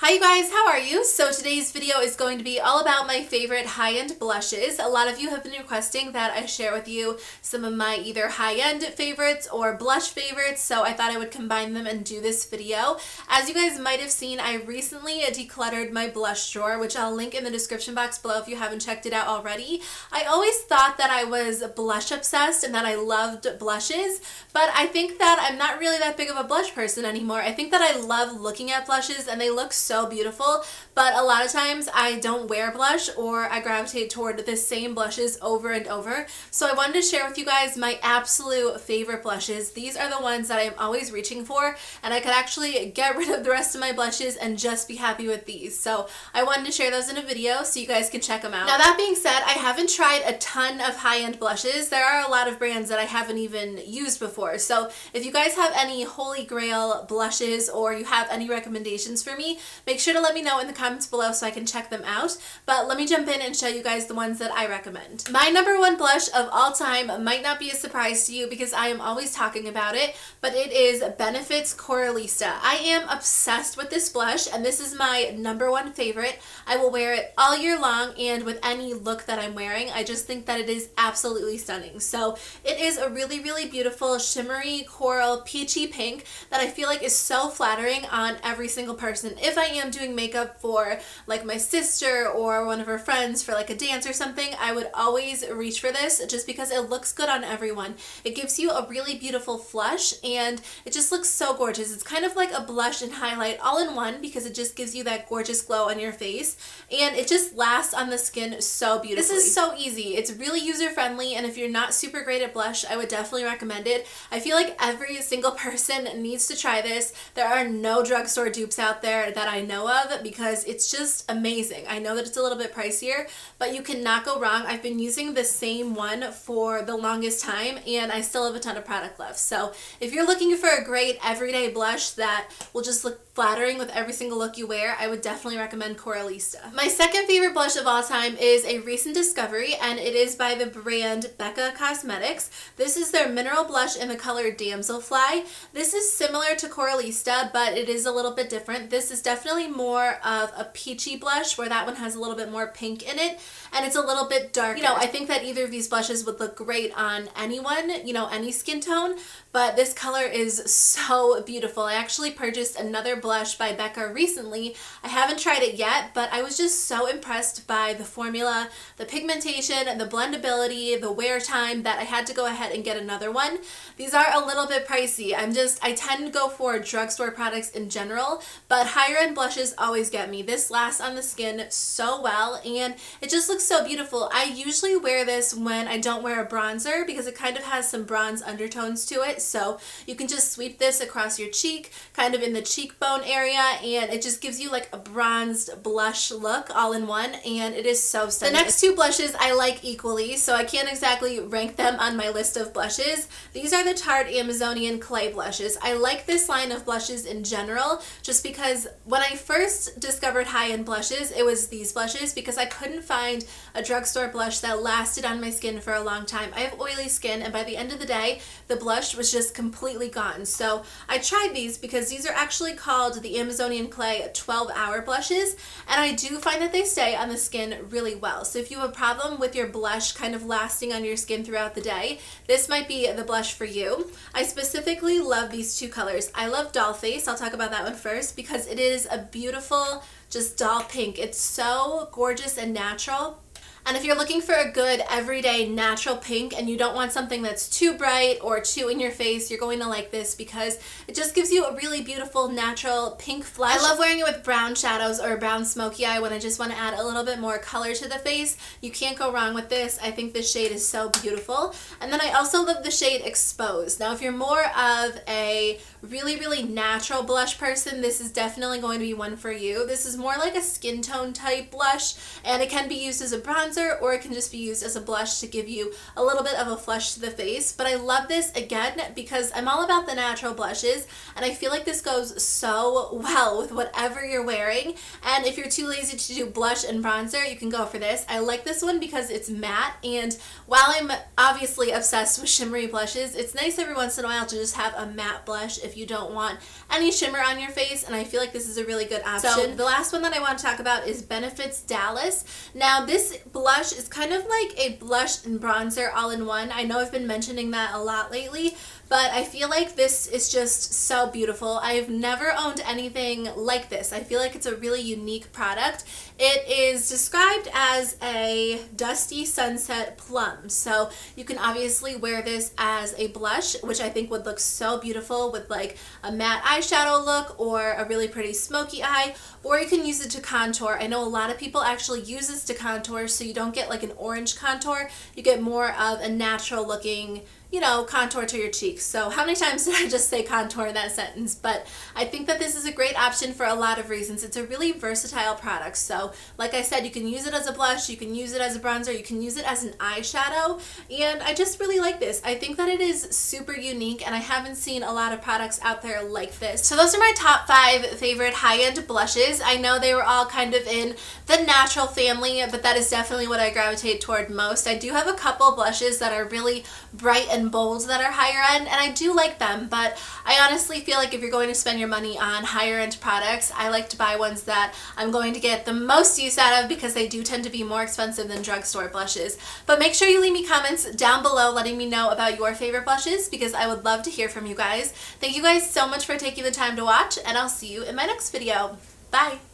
Hi you guys, how are you? So today's video is going to be all about my favorite high-end blushes. A lot of you have been requesting that I share with you some of my either high-end favorites or blush favorites, so I thought I would combine them and do this video. As you guys might have seen, I recently decluttered my blush drawer, which I'll link in the description box below if you haven't checked it out already. I always thought that I was blush obsessed and that I loved blushes, but I think that I'm not really that big of a blush person anymore. I think that I love looking at blushes and they look so beautiful, but a lot of times I don't wear blush or I gravitate toward the same blushes over and over. So I wanted to share with you guys my absolute favorite blushes. These are the ones that I'm always reaching for, and I could actually get rid of the rest of my blushes and just be happy with these. So I wanted to share those in a video so you guys can check them out. Now that being said, I haven't tried a ton of high-end blushes. There are a lot of brands that I haven't even used before. So if you guys have any holy grail blushes or you have any recommendations for me, make sure to let me know in the comments below so I can check them out. But let me jump in and show you guys the ones that I recommend. My number one blush of all time might not be a surprise to you because I am always talking about it, but it is Benefit's Coralista. I am obsessed with this blush and this is my number one favorite. I will wear it all year long and with any look that I'm wearing. I just think that it is absolutely stunning. So it is a really, really beautiful shimmery coral peachy pink that I feel like is so flattering on every single person. If I am doing makeup for like my sister or one of her friends for like a dance or something, I would always reach for this just because it looks good on everyone. It gives you a really beautiful flush and it just looks so gorgeous. It's kind of like a blush and highlight all in one because it just gives you that gorgeous glow on your face and it just lasts on the skin so beautifully. This is so easy. It's really user friendly, and if you're not super great at blush, I would definitely recommend it. I feel like every single person needs to try this. There are no drugstore dupes out there that I know of because it's just amazing. I know that it's a little bit pricier, but you cannot go wrong. I've been using the same one for the longest time and I still have a ton of product left. So if you're looking for a great everyday blush that will just look flattering with every single look you wear, I would definitely recommend Coralista. My second favorite blush of all time is a recent discovery and it is by the brand Becca Cosmetics. This is their mineral blush in the color Damselfly. This is similar to Coralista, but it is a little bit different. This is definitely more of a peachy blush where that one has a little bit more pink in it and it's a little bit darker. You know, I think that either of these blushes would look great on anyone, you know, any skin tone, but this color is so beautiful. I actually purchased another blush by Becca recently. I haven't tried it yet, but I was just so impressed by the formula, the pigmentation, the blendability, the wear time that I had to go ahead and get another one. These are a little bit pricey. I tend to go for drugstore products in general, but higher end blushes always get me. This lasts on the skin so well and it just looks so beautiful. I usually wear this when I don't wear a bronzer because it kind of has some bronze undertones to it. So you can just sweep this across your cheek, kind of in the cheekbone area, and it just gives you like a bronzed blush look all in one, and it is so stunning. The next two blushes I like equally, so I can't exactly rank them on my list of blushes. These are the Tarte Amazonian Clay blushes. I like this line of blushes in general just because when I first discovered high-end blushes, it was these blushes because I couldn't find a drugstore blush that lasted on my skin for a long time. I have oily skin and by the end of the day, the blush was just completely gone. So I tried these because these are actually called the Amazonian Clay 12-hour blushes, and I do find that they stay on the skin really well. So if you have a problem with your blush kind of lasting on your skin throughout the day, this might be the blush for you. I specifically love these two colors. I love Dollface. I'll talk about that one first because it is a beautiful, just doll pink. It's so gorgeous and natural. And if you're looking for a good everyday natural pink and you don't want something that's too bright or too in your face, you're going to like this because it just gives you a really beautiful natural pink flush. I love wearing it with brown shadows or a brown smoky eye when I just want to add a little bit more color to the face. You can't go wrong with this. I think this shade is so beautiful. And then I also love the shade Exposed. Now if you're more of a really, really natural blush person, this is definitely going to be one for you. This is more like a skin tone type blush and it can be used as a bronzer bronzer, or it can just be used as a blush to give you a little bit of a flush to the face. But I love this again because I'm all about the natural blushes, and I feel like this goes so well with whatever you're wearing. And if you're too lazy to do blush and bronzer, you can go for this. I like this one because it's matte, and while I'm obviously obsessed with shimmery blushes, it's nice every once in a while to just have a matte blush if if you don't want any shimmer on your face, and I feel like this is a really good option. So the last one that I want to talk about is Benefit's Dallas. Now this blush is kind of like a blush and bronzer all in one. I know I've been mentioning that a lot lately, but I feel like this is just so beautiful. I've never owned anything like this. I feel like it's a really unique product. It is described as a dusty sunset plum. So you can obviously wear this as a blush, which I think would look so beautiful with like a matte eyeshadow look or a really pretty smoky eye, or you can use it to contour. I know a lot of people actually use this to contour, so you don't get like an orange contour. You get more of a natural looking, you know, contour to your cheeks. So how many times did I just say contour in that sentence? But I think that this is a great option for a lot of reasons. It's a really versatile product. So like I said, you can use it as a blush, you can use it as a bronzer, you can use it as an eyeshadow, and I just really like this. I think that it is super unique, and I haven't seen a lot of products out there like this. So those are my top 5 favorite high-end blushes. I know they were all kind of in the natural family, but that is definitely what I gravitate toward most. I do have a couple blushes that are really bright and bold that are higher end, and I do like them, but I honestly feel like if you're going to spend your money on higher end products, I like to buy ones that I'm going to get the most use out of, because they do tend to be more expensive than drugstore blushes. But make sure you leave me comments down below letting me know about your favorite blushes, because I would love to hear from you guys. Thank you guys so much for taking the time to watch, and I'll see you in my next video. Bye!